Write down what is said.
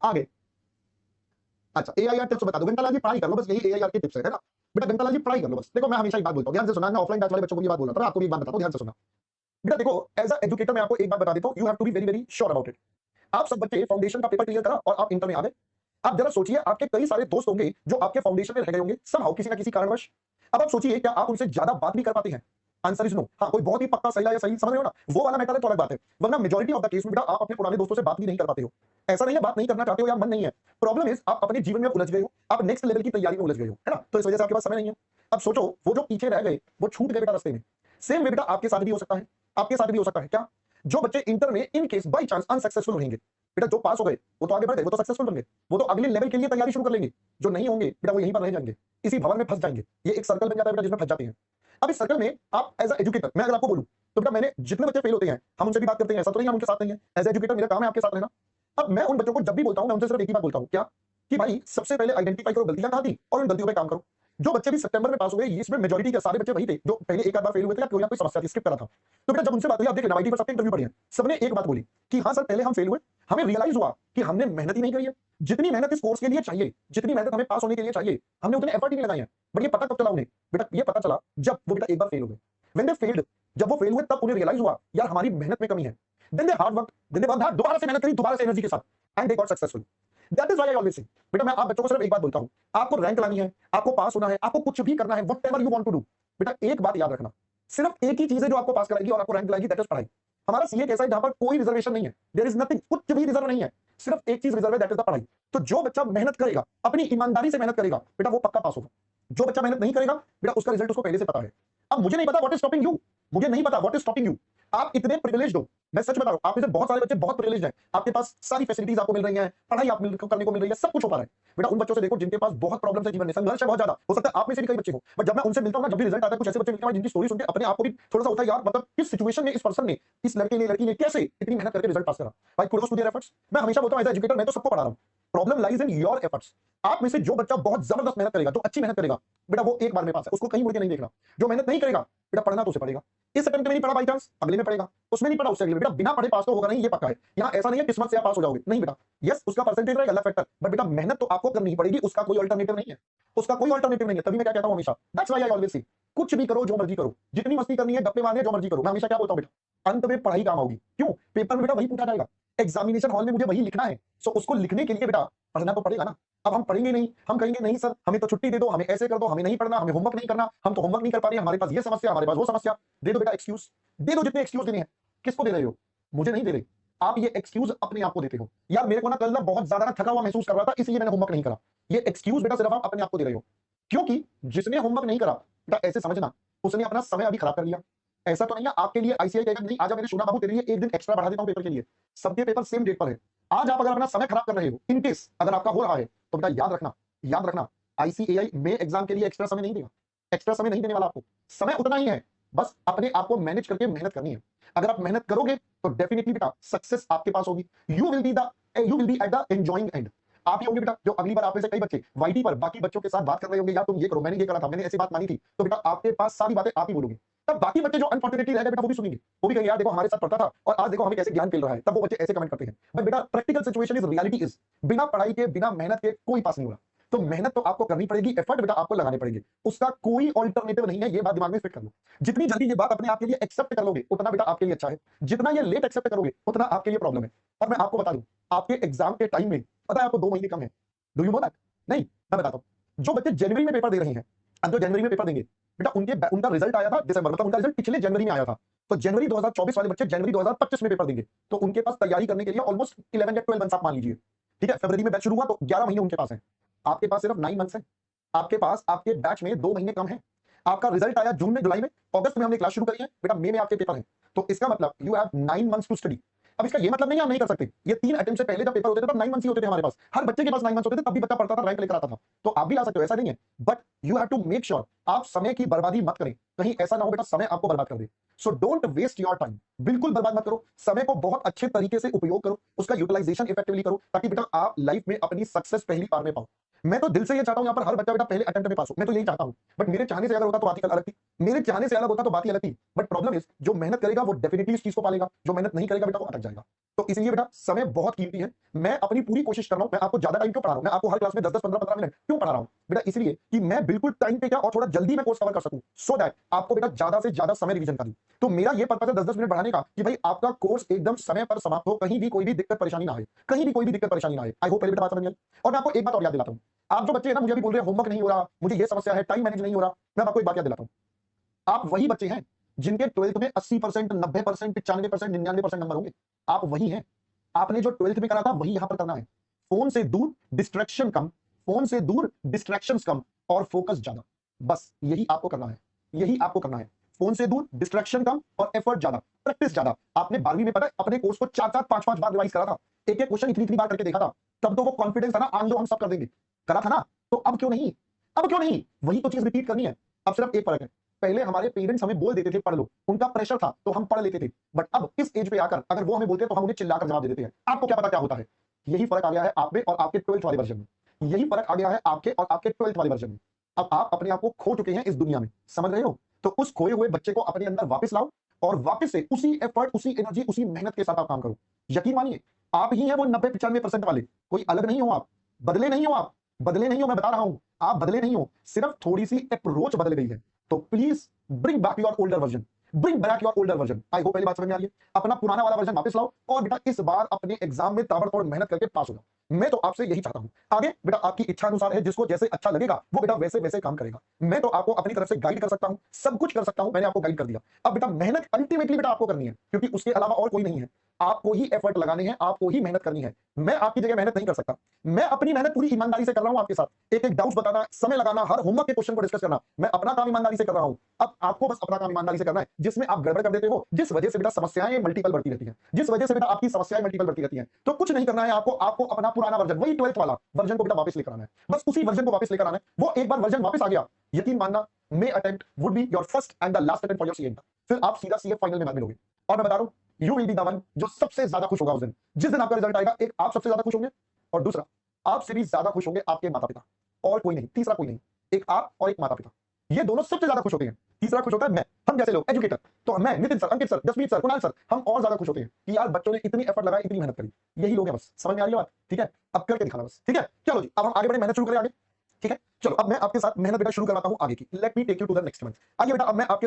आगे अच्छा AIR tips बता दो, घंटालाल जी पढ़ाई कर लो, बस यही एआईआर के टिप्स है ना बेटा। घंटालाल जी पढ़ाई कर लो बस। देखो मैं हमेशा एक बात बोलता हूं, ध्यान से सुनना, मैं ऑफलाइन बैच वाले बच्चों को ये बात बोल रहा था, आपको भी एक बात बताता हूं, ध्यान से सुनना बेटा। देखो एज अ एजुकेटर मैं आपको एक बात बता देता हूं, you have to be very very sure about it. आप सब बच्चे फाउंडेशन का पेपर क्लियर करा और आप इंटर में आ गए। आप जरा सोचिए, आपके कई सारे दोस्त होंगे जो आपके फाउंडेशन में रह गए होंगे समहाउ, किसी ना किसी कारणवश। अब आप सोचिए, क्या आप उनसे ज्यादा बात भी कर पाते हैं? Answer is no. हाँ, कोई बहुत ही पक्का सही या सही समझ रहे हो ना, वो वाला मैटर है तो अलग बात है, वरना मेजॉरिटी ऑफ द केस में बेटा आप अपने पुराने दोस्तों से बात भी नहीं कर पाते हो। ऐसा नहीं है बात नहीं करना चाहते हो या मन नहीं है, प्रॉब्लम इज आप अपने जीवन में उलझ गए हो, आप नेक्स्ट लेवल की तैयारी में उलझ गए हो, है ना, तो इस वजह से आपके पास समय नहीं है। अब सोचो, वो जो पीछे रह गए वो छूट गए बेटा रास्ते में। सेम वे बेटा आपके साथ भी हो सकता है, आपके साथ भी हो सकता है। क्या? जो बच्चे इंटर में in case by chance unsuccessful रहेंगे बेटा, जो पास हो गए वो तो आगे बढ़ गए, वो तो सक्सेसफुल बन गए, वो तो अगले लेवल के लिए तैयारी शुरू कर लेंगे। जो नहीं होंगे बेटा वो यहीं पर रह जाएंगे, इसी भवन में फंस जाएंगे। ये एक सर्कल बन जाता है बेटा जिसमें फंस जाते हैं। अब इस सर्कल में आप एज एजुकेटर, मैं अगर आपको बोलूं तो बेटा, मैंने जितने बच्चे फेल होते हैं हम उनसे भी बात करते हैं, ऐसा तो नहीं हम उनके साथ नहीं है। एज एजुकेटर मेरा काम है आपके साथ रहना। अब मैं उन बच्चों को जब भी बोलता हूं, मैं उनसे सिर्फ एक ही बात बोलता हूं, क्या? कि भाई सबसे पहले आइडेंटिफाई करो गलतियां कहां थी और उन गलतियों पे काम करो। जो बच्चे भी सितंबर में पास हो गए, इसमें मेजॉरिटी के सारे बच्चे वही थे जो पहले एक आध बार फेल हुए थे या कोई ना कोई समस्या थी, स्किप करा था। तो बेटा जब उनसे बात हुई, आप देखिए 90% इंटरव्यू पढ़े हैं, सबने एक बात बोली कि हाँ सर पहले हम फेल हुए, हमें रियलाइज हुआ कि हमने मेहनत ही नहीं करी है। जितनी मेहनत इस कोर्स के लिए चाहिए, जितनी मेहनत हमें पास होने के लिए चाहिए, हमने उतने एफर्ट ही नहीं लगाए हैं। बट ये पता कब चला उन्हें? बेटा ये पता चला जब वो बेटा एक बार फेल हो गए। व्हेन दे फेल्ड, जब वो फेल हुए तब उन्हें रियलाइज हुआ यार हमारी मेहनत में कमी है। Then they hard work, then they work hard, दोबारा से मेहनत करी, दोबारा से एनर्जी के साथ, and they got successful. That is why I always say बेटा, मैं आप बच्चों को सिर्फ एक बात बोलता हूं, आपको रैंक लानी है, आपको पास होना है, आपको कुछ भी करना है, whatever you want to do, बेटा एक बात याद रखना, सिर्फ एक ही चीज है जो आपको पास कराएगी और आपको रैंक लाएगी, दैट इज पढ़ाई। हमारा सीए कैसा है जहां पर कोई रिजर्वेशन नहीं है, देयर इज नथिंग, कुछ भी रिजर्व नहीं है, सिर्फ एक चीज रिजर्व है, दैट इज द पढ़ाई। तो जो बच्चा मेहनत करेगा, अपनी ईमानदारी से मेहनत करेगा बेटा, वो पक्का पास होगा। जो बच्चा मेहनत नहीं करेगा बेटा, उसका रिजल्ट उसको पहले से पता है। अब मुझे नहीं पता व्हाट इज स्टॉपिंग यू, मुझे नहीं पता व्हाट इज स्टॉपिंग यू। आप इतने प्रिविलेज्ड हो, मैं सच बता रहा हूं, आप में से बहुत सारे बच्चे बहुत प्रिविलेज्ड हैं, आपके पास सारी फैसिलिटीज आपको मिल रही हैं, पढ़ाई आप करने को मिल रही है, सब कुछ हो पा रहा है। बेटा उन बच्चों से देखो जिनके पास बहुत प्रॉब्लम है जीवन में, संघर्ष है बहुत ज्यादा, हो सकता है आप में से भी कई बच्चे हो, बट जब मैं उनसे मिलता हूं ना, जब भी रिजल्ट आता है, कुछ ऐसे बच्चे मिलते हैं जिनकी स्टोरी सुनते अपने आप को भी थोड़ा सा होता है यार, मतलब किस सिचुएशन में इस पर्सन ने, इस लड़के ने, लड़की ने कैसे इतनी मेहनत करके रिजल्ट पास करा। भाई कुडोस टू देयर एफर्ट्स। मैं हमेशा बोलता हूं एज एजुकेटर, मैं तो सबको पढ़ा रहा हूं, problem lies in your efforts. आप में से जो बच्चा बहुत जबरदस्त मेहनत करेगा, जो अच्छी मेहनत करेगा बेटा, वो एक बार में पास है, उसको कहीं मुड़ के नहीं देखना। जो मेहनत नहीं करेगा बेटा, पढ़ना तो उसे पड़ेगा। इस अटेम्प्ट में नहीं पढ़ा बाई चांस, अगले में पड़ेगा, उसमें नहीं पढ़ा उससे अगले में। बेटा बिना पढ़े पास तो होगा नहीं, ये पक्का है। यहाँ ऐसा नहीं है किस्मत से आप पास हो जाओगे, नहीं बेटा। यस उसका परसेंटेज रहेगा अलग फैक्टर, बट बेटा मेहनत तो आपको करनी ही पड़ेगी, उसका कोई अल्टरनेटिव नहीं है, उसका कोई अल्टरनेटिव नहीं है। तभी मैं क्या कहता हूं हमेशा, दैट्स व्हाई आई ऑलवेज से, कुछ भी करो, जो मर्जी करो, जितनी मस्ती करनी है, गप्पे मारने, जो मर्जी करो, मैं हमेशा क्या बोलता हूं बेटा, अंत में पढ़ाई काम आओगी। क्यों? पेपर में बेटा वही पूछा जाएगा, एग्जामिनेशन हॉल में मुझे वही लिखना है, सो उसको लिखने के लिए बेटा पढ़ना तो पड़ेगा ना। अब हम पढ़ेंगे नहीं, हम कहेंगे नहीं सर हमें तो छुट्टी दे दो, हमें ऐसे कर दो, हमें नहीं पढ़ना, हमें होमवर्क नहीं करना, हम तो होमवर्क नहीं कर पा रहे हैं, हमारे पास ये समस्या, हमारे पास वो समस्या। दे दो बेटा एक्सक्यूज, दे दो जितने एक्सक्यूज देने हैं। किसको दे रहे हो? मुझे नहीं दे रहे, आप ये एक्सक्यूज अपने आप को देते हो। यार मेरे को ना कल ना बहुत ज्यादा थका हुआ महसूस कर रहा था, इसलिए मैंने होमवर्क नहीं करा। ये एक्सक्यूज बेटा सिर्फ आप अपने आप को दे रहे हो, क्योंकि जिसने होमवर्क नहीं करा बेटा, ऐसे समझना उसने अपना समय अभी खराब कर लिया। ऐसा तो नहीं है आपके लिए आईसीआई कहेगा नहीं आजा मेरे सोना बाबू तेरे लिए एक दिन एक्स्ट्रा बढ़ा देता हूं पेपर के लिए, सबके पेपर सेम डेट पर है। आज आप अगर अपना समय खराब कर रहे हो, इन केस अगर आपका हो रहा है, तो बेटा याद रखना, याद रखना, आईसीएआई में एग्जाम के लिए एक्स्ट्रा समय नहीं देगा, एक्स्ट्रा समय नहीं देने वाला आपको। समय उतना ही है, बस अपने आप को मैनेज करके मेहनत करनी है। अगर आप मेहनत करोगे तो डेफिनेटली बेटा सक्सेस आपके पास होगी। You will be at the enjoying and. आप ही होंगे बेटा जो अगली बार आप में से कई बच्चे वाईटी पर बाकी बच्चों के साथ बात कर रहे होंगे, यार तुम ये करो, मैंने ये करा था, मैंने ऐसी बात मानी थी, तो बेटा आपके पास सारी बातें आप ही बोलोगे। तब बाकी बच्चे जो अनफॉर्चुनेटली रह गए बेटा, वो भी सुनेंगे, वो भी कहेंगे यार देखो हमारे साथ पढ़ता था और आज देखो हमें कैसे ज्ञान मिल रहा है। तब वो बच्चे ऐसे कमेंट करते हैं। बट बेटा practical situation is reality is, बिना पढ़ाई के, बिना मेहनत के कोई पास नहीं होगा। तो मेहनत तो आपको करनी पड़ेगी, एफर्ट बेटा आपको लगाने पड़ेंगे, उसका कोई ऑल्टरनेटिव नहीं है, ये बात दिमाग में फिट कर लो। जितनी जल्दी ये बात अपने आप के लिए एक्सेप्ट कर लोगे उतना बेटा आपके लिए अच्छा है, जितना ये लेट एक्सेप्ट करोगे उतना आपके लिए प्रॉब्लम है। और मैं आपको बता दूं, आपके एग्जाम के टाइम में पता है आपको 2 महीने कम है। Do you know that? नहीं, मैं बताता हूं। जो बच्चे जनवरी में पेपर दे रहे हैं, अब जो जनवरी में पेपर देंगे बेटा, उनका रिजल्ट आया था दिसंबर, मतलब उनका रिजल्ट पिछले जनवरी में आया था। तो जनवरी 2024 वाले बच्चे जनवरी 2025 में पेपर देंगे, तो उनके पास तैयारी करने के लिए ऑलमोस्ट 11 या 12 मंथ्स आप मान लीजिए। ठीक है, फरवरी में बैच शुरू हुआ तो 11 महीने उनके पास है, आपके पास सिर्फ 9 मंथ्स है। आपके पास आपके बैच में 2 महीने कम है। आपका रिजल्ट आया जून में, जुलाई में, अगस्त में हमने क्लास शुरू करी है बेटा, मई में आपके पेपर है। तो इसका मतलब you have 9 months to study. अब इसका ये मतलब नहीं आप नहीं कर सकते, ये 3 अटेम्प्ट से पहले जब पेपर होते थे तब 9 मंथ्स ही होते थे हमारे पास, हर बच्चे के पास 9 मंथ्स होते थे, तब भी बच्चा पढ़ता था, रैंक लेकर आता था। तो आप भी ला सकते हो, ऐसा नहीं है, but you have to make sure आप समय की बर्बादी मत करें, कहीं ऐसा ना हो बेटा समय आपको बर्बाद कर दे। So don't waste your time, बिल्कुल बर्बाद मत करो, समय को बहुत अच्छे तरीके से उपयोग करो, उसका यूटिलाइजेशन इफेक्टिवली करो, ताकि बेटा आप लाइफ में अपनी सक्सेस पहली बार में पाओ। मैं तो दिल से ये चाहता हूं यहाँ पर हर बच्चा बेटा पहले अटेम्प्ट में पास हो, मैं तो यही चाहता हूं। बट मेरे चाहने से अगर होता तो बात ही अलग थी, मेरे चाहने से अलग होता तो बात ही अलग थी। बट प्रॉब्लम इज जो मेहनत करेगा वो डेफिनेटली इस चीज को पालेगा, जो मेहनत नहीं करेगा बेटा वो अटक जाएगा। तो इसलिए बेटा समय बहुत कीमती है, मैं अपनी पूरी कोशिश कर रहा हूं। मैं आपको ज्यादा टाइम क्यों पढ़ा रहा हूं, मैं आपको हर क्लास में 10-10 15-15 मिनट क्यों पढ़ा रहा हूं बेटा, इसलिए कि मैं बिल्कुल टाइम पे क्या और थोड़ा जल्दी मैं कोर्स कवर कर सकूं, सो दैट आपको बेटा ज्यादा से ज्यादा समय रिवीजन का दूं। तो मेरा ये पर्पस है 10-10 मिनट बढ़ाने का कि भाई आपका कोर्स एकदम समय पर समाप्त हो, कहीं भी कोई भी दिक्कत परेशानी ना आए, कहीं भी कोई भी दिक्कत परेशानी ना आए। आई होप पहले बेटा बात समझ में आई। और मैं आपको एक बात और याद दिलाता हूं, आप जो बच्चे हैं ना मुझे अभी बोल रहे हैं होमवर्क नहीं हो रहा, मुझे ये समस्या है, टाइम मैनेज नहीं हो रहा, मैं आपको एक बात याद दिलाता हूं, आप वही बच्चे हैं जिनके 12th में 80%, 90%, 95%, 99% नंबर होंगे। आप वही हैं, आपने जो 12th में करा था वही यहां पर करना है। फोन से दूर, डिस्ट्रैक्शन कम, फोन से दूर, डिस्ट्रैक्शंस कम और फोकस ज्यादा। बस यही आपको करना है, यही आपको करना है। फोन से दूर, डिस्ट्रैक्शन कम और एफर्ट ज्यादा, प्रैक्टिस ज्यादा। आपने 12वीं में पता है अपने कोर्स को 4-4, 5-5 बार रिवाइज करा था, एक-एक क्वेश्चन इतनी-इतनी बार करके देखा था, तब तो वो कॉन्फिडेंस था ना, आन दो हम सब कर देंगे, करा था ना। तो अब क्यों नहीं, अब क्यों नहीं, वही तो चीज रिपीट करनी है। अब सिर्फ एक फर्क है, पहले हमारे पेरेंट्स हमें बोल देते थे पढ़ लो, उनका प्रेशर था तो हम पढ़ लेते थे। बट अब इस एज पे आकर अगर वो हमें बोलते हैं तो हम उन्हें चिल्लाकर जवाब दे देते हैं। आपको क्या पता क्या होता है। यही फर्क आ गया है आप में और आपके 12th वाले वर्जन में, यही फर्क आ गया है आपके और आपके 12th वाले वर्जन में। अब आप अपने आप को खो चुके हैं इस दुनिया में, समझ रहे हो। तो उस खोए हुए बच्चे को अपने अंदर वापस लाओ और वापस से उसी एफर्ट, उसी एनर्जी, उसी मेहनत के साथ आप काम करो। यकीन मानिए आप ही हैं वो 90-95% वाले, कोई अलग नहीं हो आप, बदले नहीं हो आप, बदले नहीं हो, मैं बता रहा हूं आप बदले नहीं हो, सिर्फ थोड़ी सी अप्रोच बदल गई है। तो please bring back your older version, bring back your older version. I hope पहली बात समझ में आ रही है। अपना पुराना वाला वर्जन वापस लाओ और बेटा इस बार अपने एग्जाम में ताबड़तोड़ मेहनत करके पास हो जाओ। मैं तो आपसे यही चाहता हूं। आगे बेटा आपकी इच्छा अनुसार है, जिसको जैसे अच्छा लगेगा वो बेटा वैसे वैसे काम करेगा। मैं तो आपको अपनी तरफ से गाइड कर सकता हूं, सब कुछ कर सकता हूं, मैंने आपको गाइड कर दिया। अब बेटा मेहनत अल्टीमेटली बेटा आपको करनी है, क्योंकि उसके अलावा और कोई नहीं है। आपको ही एफर्ट लगाने हैं, आपको ही मेहनत करनी है। मैं आपकी जगह मेहनत नहीं कर सकता। मैं अपनी मेहनत पूरी ईमानदारी से कर रहा हूं आपके साथ, एक एक डाउट्स बताना, समय लगाना, हर होमवर्क के क्वेश्चन को डिस्कस करना, मैं अपना काम ईमानदारी से कर रहा हूं। अब आपको बस अपना काम ईमानदारी से करना है, जिसमें आप गड़बड़ कर देते हो, जिस वजह से बेटा समस्याएं मल्टीपल बढ़ती रहती हैं, जिस वजह से बेटा आपकी समस्याएं मल्टीपल बढ़ती रहती हैं। तो कुछ नहीं करना है आपको, आपको अपना पुराना वर्जन, वही 12th वाला वर्जन को बेटा वापस लेकर आना है। बस उसी वर्जन को वापस लेकर आना है। वो एक बार वर्जन वापस आ गया, यकीन मानना may attempt would be your first and the last attempt for your CA. फिर आप सीधा सीए फाइनल में मिलोगे और मैं बता रहा हूं you will be the one जो सबसे ज्यादा खुश होगा उस दिन, जिस दिन आपका रिजल्ट आएगा। एक आप सबसे ज्यादा खुश होंगे और दूसरा आपसे भी ज्यादा खुश होंगे आपके माता पिता, और कोई नहीं, तीसरा कोई नहीं। एक आप और एक माता पिता, ये दोनों सबसे ज्यादा खुश होते हैं। तीसरा खुश होता है मैं, हम जैसे लोग एजुकेटर। तो मैं, Nitin sir, Ankit sir, Jasmeet sir, Kunal sir, हम और ज्यादा खुश होते हैं कि यार बच्चों ने इतनी एफर्ट लगाई, इतनी मेहनत करी। यही लोग हैं बस, समझ में आ रही है बात, ठीक है। अब करके दिखाना बस, ठीक है। चलो जी अब हम आगे बढ़े, मेहनत शुरू करें आगे, ठीक है। चलो अब मैं आपके साथ मेहनत बेटा शुरू करवाता हूं आगे की। Let me take you to the next month. आइए बेटा अब मैं आपके